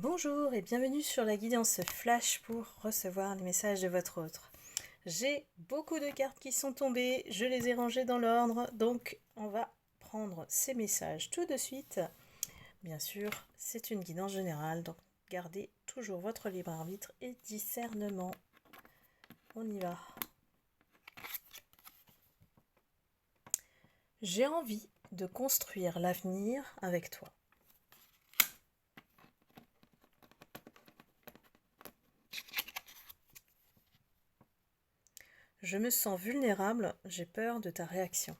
Bonjour et bienvenue sur la guidance flash pour recevoir les messages de votre autre. J'ai beaucoup de cartes qui sont tombées, je les ai rangées dans l'ordre, donc on va prendre ces messages tout de suite. Bien sûr, c'est une guidance générale, donc gardez toujours votre libre arbitre et discernement. On y va. J'ai envie de construire l'avenir avec toi. Je me sens vulnérable, j'ai peur de ta réaction.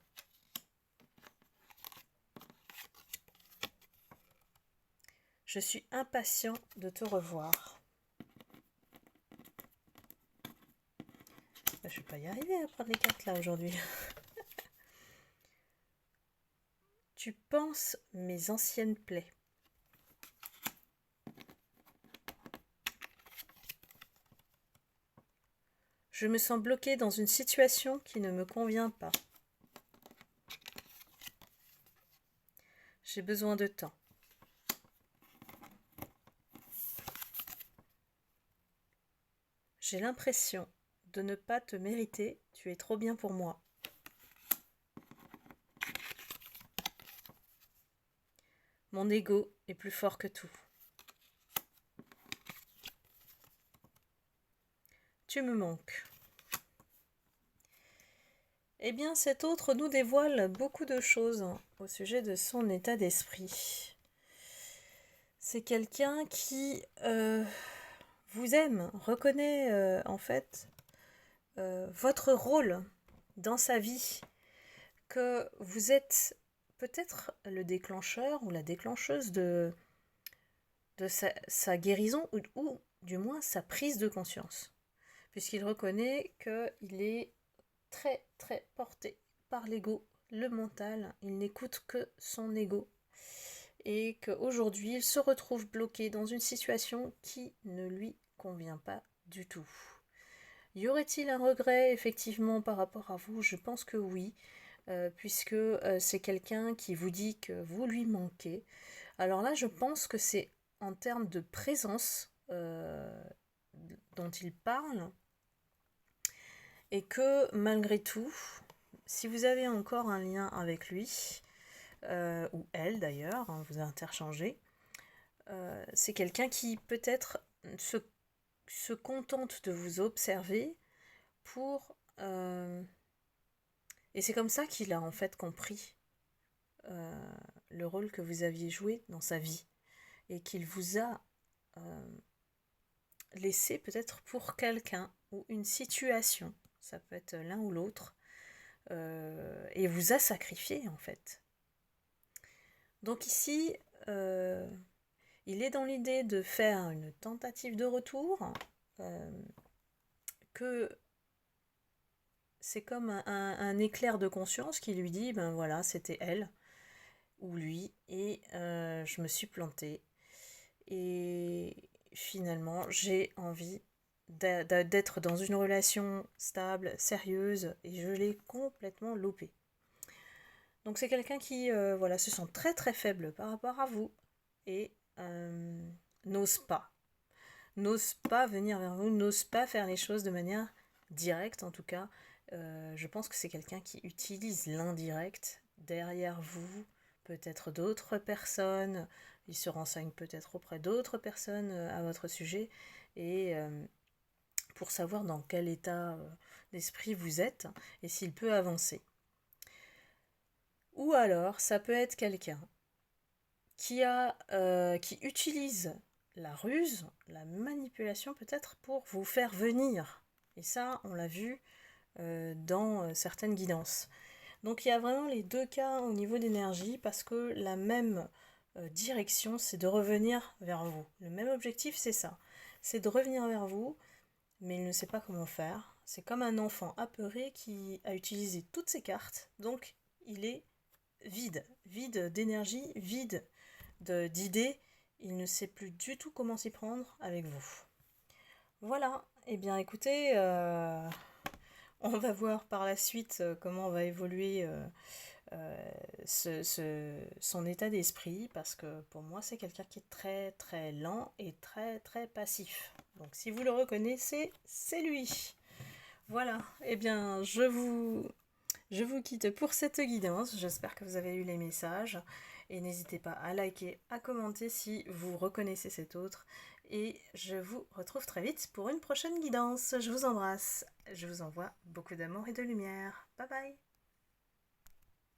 Je suis impatient de te revoir. Je vais pas y arriver à prendre les cartes là aujourd'hui. Tu penses mes anciennes plaies. Je me sens bloquée dans une situation qui ne me convient pas. J'ai besoin de temps. J'ai l'impression de ne pas te mériter, tu es trop bien pour moi. Mon ego est plus fort que tout. Tu me manques. Eh bien, cet autre nous dévoile beaucoup de choses au sujet de son état d'esprit. C'est quelqu'un qui vous aime, reconnaît en fait votre rôle dans sa vie, que vous êtes peut-être le déclencheur ou la déclencheuse de sa guérison ou du moins sa prise de conscience, puisqu'il reconnaît qu'il est très très porté par l'ego, le mental, il n'écoute que son ego et qu'aujourd'hui il se retrouve bloqué dans une situation qui ne lui convient pas du tout. Y aurait-il un regret effectivement par rapport à vous? Je pense que oui, puisque c'est quelqu'un qui vous dit que vous lui manquez. Alors là, je pense que c'est en termes de présence dont il parle, et que malgré tout, si vous avez encore un lien avec lui, ou elle d'ailleurs, hein, vous interchangez, c'est quelqu'un qui peut-être se contente de vous observer pour... et c'est comme ça qu'il a en fait compris le rôle que vous aviez joué dans sa vie, et qu'il vous a laissé peut-être pour quelqu'un ou une situation, ça peut être l'un ou l'autre, et vous a sacrifié en fait. Donc ici, il est dans l'idée de faire une tentative de retour, que c'est comme un éclair de conscience qui lui dit, ben voilà, c'était elle ou lui, et je me suis plantée. Et finalement, j'ai envie d'être dans une relation stable, sérieuse, et je l'ai complètement loupé. Donc c'est quelqu'un qui voilà, se sent très très faible par rapport à vous, et n'ose pas. N'ose pas venir vers vous, n'ose pas faire les choses de manière directe en tout cas. Je pense que c'est quelqu'un qui utilise l'indirect derrière vous, peut-être d'autres personnes, il se renseigne peut-être auprès d'autres personnes à votre sujet, et pour savoir dans quel état d'esprit vous êtes et s'il peut avancer. Ou alors, ça peut être quelqu'un qui utilise la ruse, la manipulation peut-être pour vous faire venir. Et ça, on l'a vu dans certaines guidances. Donc il y a vraiment les deux cas au niveau d'énergie, parce que la même direction, c'est de revenir vers vous. Le même objectif, c'est ça. C'est de revenir vers vous, mais il ne sait pas comment faire. C'est comme un enfant apeuré qui a utilisé toutes ses cartes, donc il est vide, vide d'énergie, vide d'idées. Il ne sait plus du tout comment s'y prendre avec vous. Voilà, et bien écoutez, on va voir par la suite comment va évoluer son état d'esprit, parce que pour moi c'est quelqu'un qui est très très lent et très très passif. Donc si vous le reconnaissez, c'est lui. Voilà, eh bien je vous quitte pour cette guidance, j'espère que vous avez eu les messages, et n'hésitez pas à liker, à commenter si vous reconnaissez cet autre, et je vous retrouve très vite pour une prochaine guidance. Je vous embrasse, je vous envoie beaucoup d'amour et de lumière. Bye bye.